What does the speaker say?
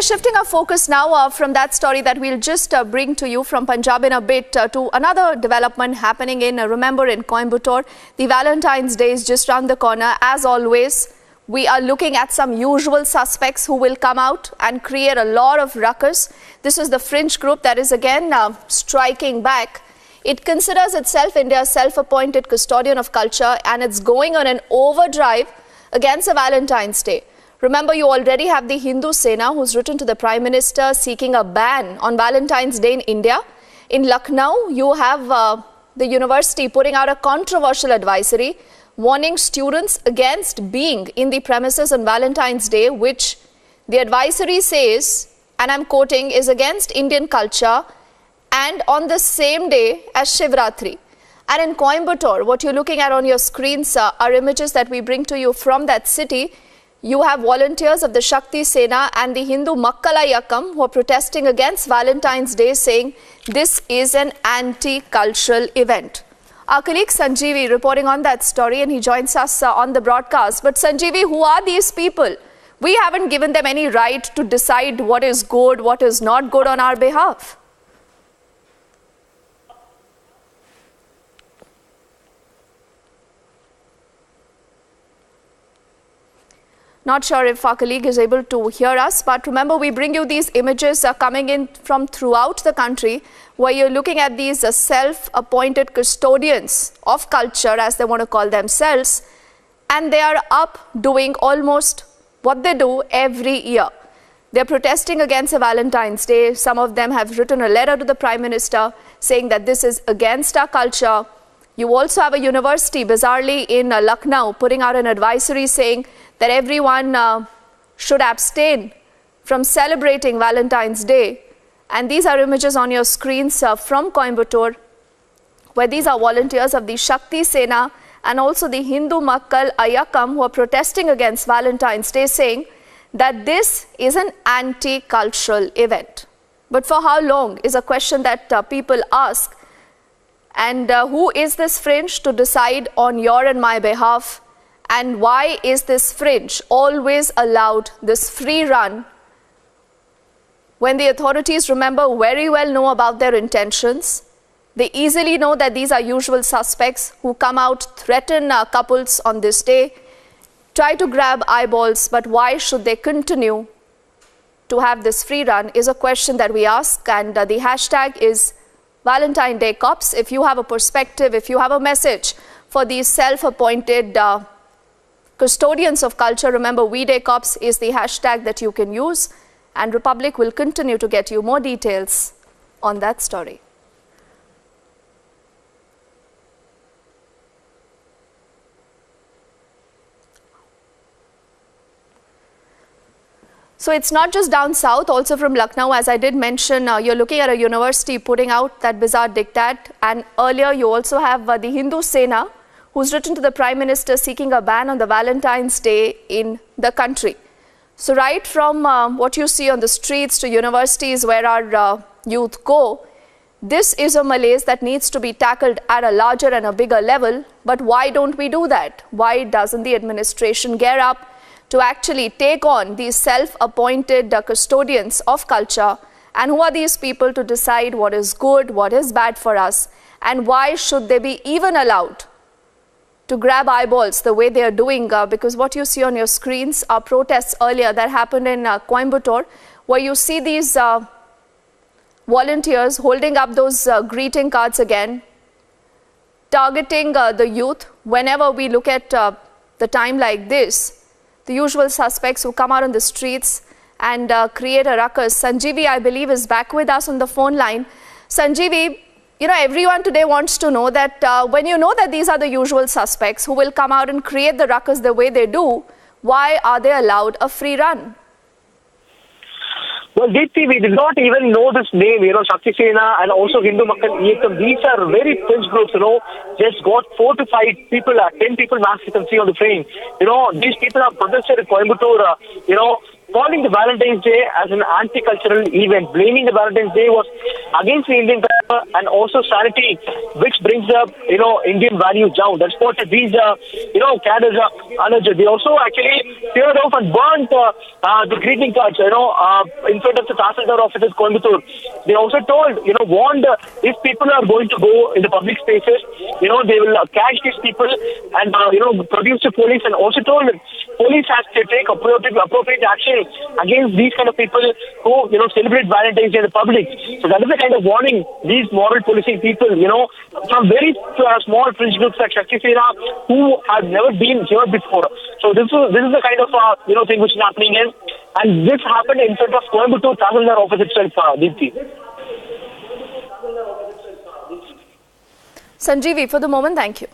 are shifting our focus now from that story that we'll just bring to you from Punjab in a bit to another development happening in, remember, in Coimbatore. The Valentine's Day is just around the corner. As always, we are looking at some usual suspects who will come out and create a lot of ruckus. This is the fringe group that is again striking back. It considers itself India's self-appointed custodian of culture, and it's going on an overdrive against the Valentine's Day. Remember, you already have the Hindu Sena who's written to the Prime Minister seeking a ban on Valentine's Day in India. In Lucknow, you have the university putting out a controversial advisory warning students against being in the premises on Valentine's Day, which the advisory says, and I'm quoting, is against Indian culture and on the same day as Shivratri. And in Coimbatore, what you're looking at on your screens are images that we bring to you from that city. You have volunteers of the Shakti Sena and the Hindu Makkala Yakam who are protesting against Valentine's Day, saying this is an anti-cultural event. Our colleague Sanjeevi reporting on that story, and he joins us on the broadcast. But Sanjeevi, who are these people? We haven't given them any right to decide what is good, what is not good on our behalf. Not sure if our colleague is able to hear us, but remember, we bring you these images coming in from throughout the country, where you're looking at these self-appointed custodians of culture, as they want to call themselves, and they are up doing almost what they do every year. They're protesting against Valentine's Day. Some of them have written a letter to the Prime Minister saying that this is against our culture. You also have a university, bizarrely in Lucknow, putting out an advisory saying that everyone should abstain from celebrating Valentine's Day. And these are images on your screens from Coimbatore, where these are volunteers of the Shakti Sena and also the Hindu Makkal Ayakam who are protesting against Valentine's Day, saying that this is an anti-cultural event. But for how long is a question that people ask. And who is this fringe to decide on your and my behalf? And why is this fringe always allowed this free run when the authorities, remember, very well know about their intentions? They easily know that these are usual suspects who come out, threaten couples on this day, try to grab eyeballs. But why should they continue to have this free run is a question that we ask. And the hashtag is Valentine Day Cops. If you have a perspective, if you have a message for these self-appointed custodians of culture, remember, We Day Cops is the hashtag that you can use, and Republic will continue to get you more details on that story. So it's not just down south, also from Lucknow, as I did mention, you're looking at a university putting out that bizarre diktat. And earlier you also have the Hindu Sena, who's written to the Prime Minister seeking a ban on the Valentine's Day in the country. So right from what you see on the streets to universities where our youth go, this is a malaise that needs to be tackled at a larger and a bigger level. But why don't we do that? Why doesn't the administration gear up to actually take on these self-appointed custodians of culture? And who are these people to decide what is good, what is bad for us? And why should they be even allowed to grab eyeballs the way they are doing? Because what you see on your screens are protests earlier that happened in Coimbatore, where you see these volunteers holding up those greeting cards again, targeting the youth. Whenever we look at the time like this, the usual suspects who come out on the streets and create a ruckus. Sanjeevi, I believe, is back with us on the phone line. Sanjeevi, you know, everyone today wants to know that when you know that these are the usual suspects who will come out and create the ruckus the way they do, why are they allowed a free run? Well, Deepthi, we did not even know this name, Shakti Sena and also Hindu Makkal Ayakam. These are very fringe groups, just got 4 to 5 people, 10 people max you can see on the frame. These people have protested in Coimbatore, calling the Valentine's Day as an anti-cultural event, blaming the Valentine's Day was against the Indian culture. and also sanity, which brings up, Indian values down. That's what these, cadres are alleged. They also actually teared off and burnt the greeting cards, in front of the Tahsildar offices, Coimbatore. They also told, warned if people are going to go in the public spaces, they will catch these people and, produce the police, and also told police has to take appropriate action against these kind of people who, celebrate Valentine's Day in the public. So that is the kind of warning these moral policing people, from very small fringe groups like Shakti Sena who have never been here before. So this is the kind of, thing which is happening in. And this happened in front of Coimbatore Tahsildar office itself, Deepthi. Sanjeevi, for the moment, thank you.